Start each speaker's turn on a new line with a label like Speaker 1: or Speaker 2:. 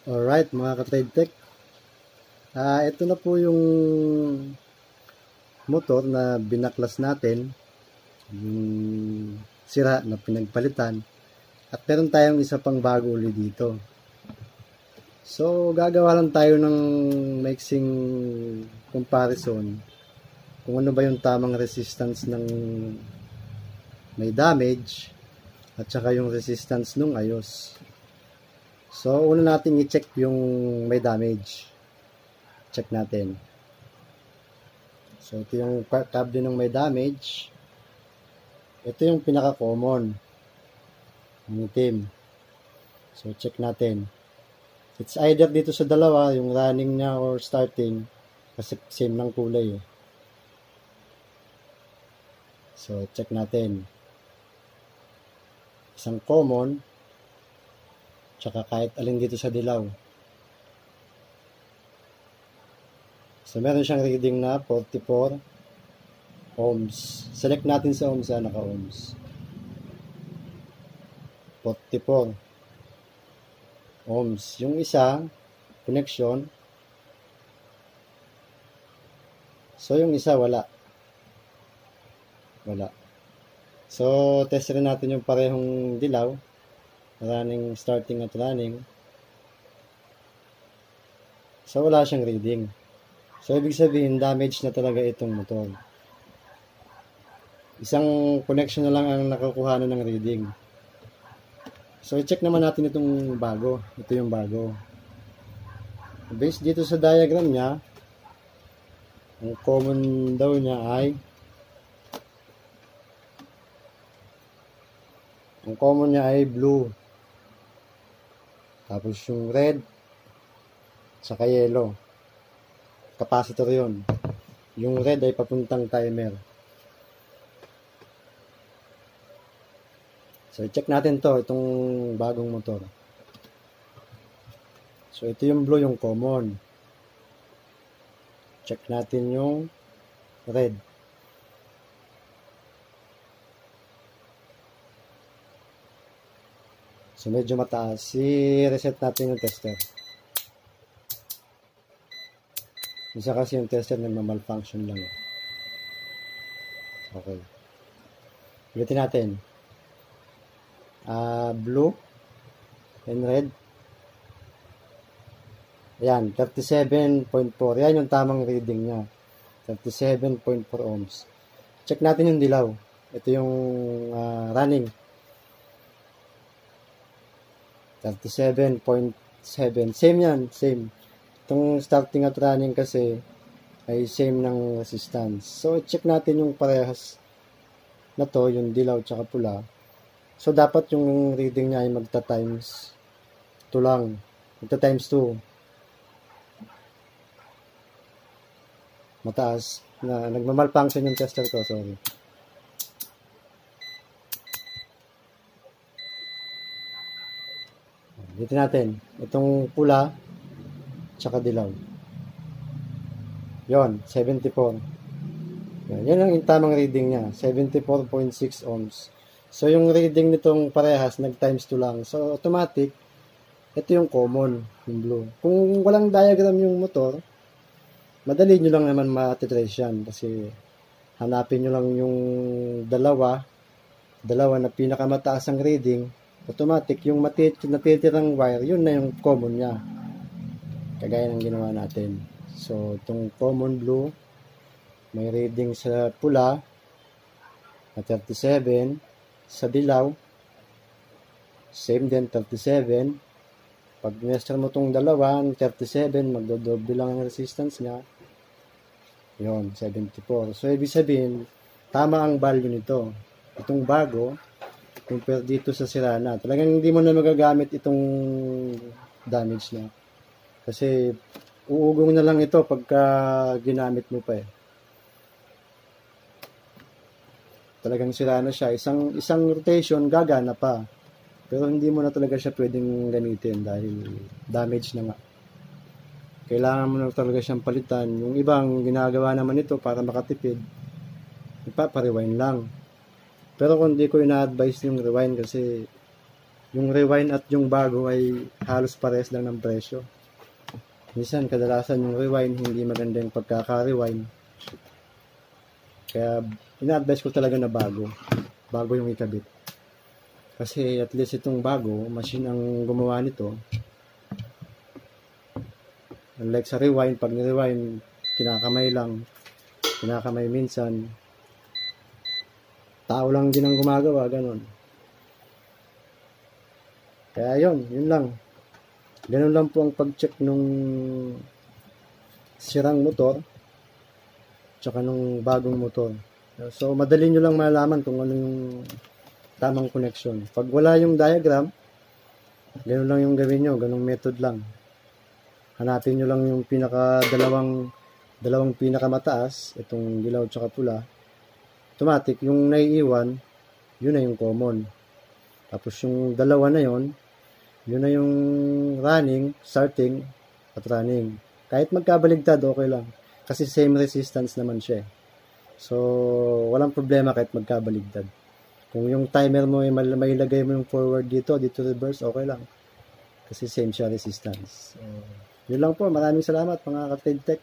Speaker 1: Alright mga ka-Trade Tech, ito na po yung motor na binaklas natin, yung sira na pinagpalitan, at meron tayong isa pang bago ulit dito. So gagawa lang tayo ng mixing comparison kung ano ba yung tamang resistance ng may damage at saka yung resistance nung ayos. So una natin i-check yung may damage. Check natin. So ito yung cable ng may damage. Ito yung pinaka-common, yung itim. So check natin. It's either dito sa dalawa, yung running niya or starting, kasi same lang kulay eh. So check natin. Isang common, tsaka kahit alin dito sa dilaw. So meron siyang reading na 44 ohms. Select natin sa ohms, naka-ohms. 44 ohms. Yung isa, connection. So yung isa, wala. So test rin natin yung parehong dilaw. Running, starting at running. So wala siyang reading. So ibig sabihin, damage na talaga itong motor. Isang connection na lang ang nakukuha ng reading. So i-check naman natin itong bago. Ito yung bago. Based dito sa diagram niya, ang common daw niya ay blue. Tapos yung red, saka yellow. Capacitor yun. Yung red ay papuntang timer. So, i-check natin to, itong bagong motor. So, ito yung blue, yung common. Check natin yung red. So, medyo mataas. I-reset natin yung tester. Isa kasi yung tester na malfunction lang. Okay. Ulitin natin. Blue and red. Ayan, 37.4. Yan yung tamang reading niya. 37.4 ohms. Check natin yung dilaw. Ito yung running. 37.7. Same yan, same. Itong starting at running kasi ay same ng resistance. So, check natin yung parehas na to, yung dilaw tsaka pula. So, dapat yung reading niya ay magta-times 2 lang. Magta-times 2. Mataas. Nagmamalfunction yung tester ko, sorry. Dito natin. Itong pula, tsaka dilaw. Yon, 74. Yan ang tamang reading niya. 74.6 ohms. So, yung reading nitong parehas, nag-times 2 lang. So, automatic, ito yung common, yung blue. Kung walang diagram yung motor, madali nyo lang naman matitrace yan. Kasi, hanapin nyo lang yung dalawa na pinakamataas ang reading, automatic, yung natitirang wire, yun na yung common niya. Kagaya ng ginawa natin. So, itong common blue, may reading sa pula, na 37, sa dilaw, same din, 37. Pag nester mo itong dalawa, 37, magdodoble lang ang resistance niya. Yun, 74. So, ibig sabihin, tama ang value nito. Itong bago, compare dito sa sirana. Talagang hindi mo na magagamit itong damage niya. Kasi, uugong na lang ito pagka ginamit mo pa eh. Talagang sira na siya. Isang rotation, gagana pa. Pero hindi mo na talaga siya pwedeng gamitin dahil damage na nga. Kailangan mo na talaga siyang palitan. Yung ibang ginagawa naman ito para makatipid, ipapa-rewind lang. Pero kung di ko ina-advise yung rewind kasi yung rewind at yung bago ay halos pares lang ng presyo. Minsan, kadalasan yung rewind, hindi maganda yung pagkaka-rewind. Kaya, ina-advise ko talaga na bago. Bago yung ikabit. Kasi at least itong bago, machine ang gumawa nito. Unlike sa rewind, pag ni-rewind, kinakamay lang. Kinakamay minsan. Tao lang din ang gumagawa, ganun. Kaya yun lang. Ganun lang po ang pag-check nung sirang motor tsaka nung bagong motor. So, madali nyo lang malaman kung ano yung tamang connection. Pag wala yung diagram, ganun lang yung gawin nyo. Ganung method lang. Hanapin nyo lang yung dalawang pinakamataas, itong dilaw tsaka pula. Automatic, yung naiiwan, yun na yung common. Tapos yung dalawa na yun na yung running, starting, at running. Kahit magkabaligtad, okay lang. Kasi same resistance naman siya. So, walang problema kahit magkabaligtad. Kung yung timer mo ay mailagay mo yung forward dito reverse, okay lang. Kasi same siya resistance. So, yun lang po. Maraming salamat mga ka-TradeTech.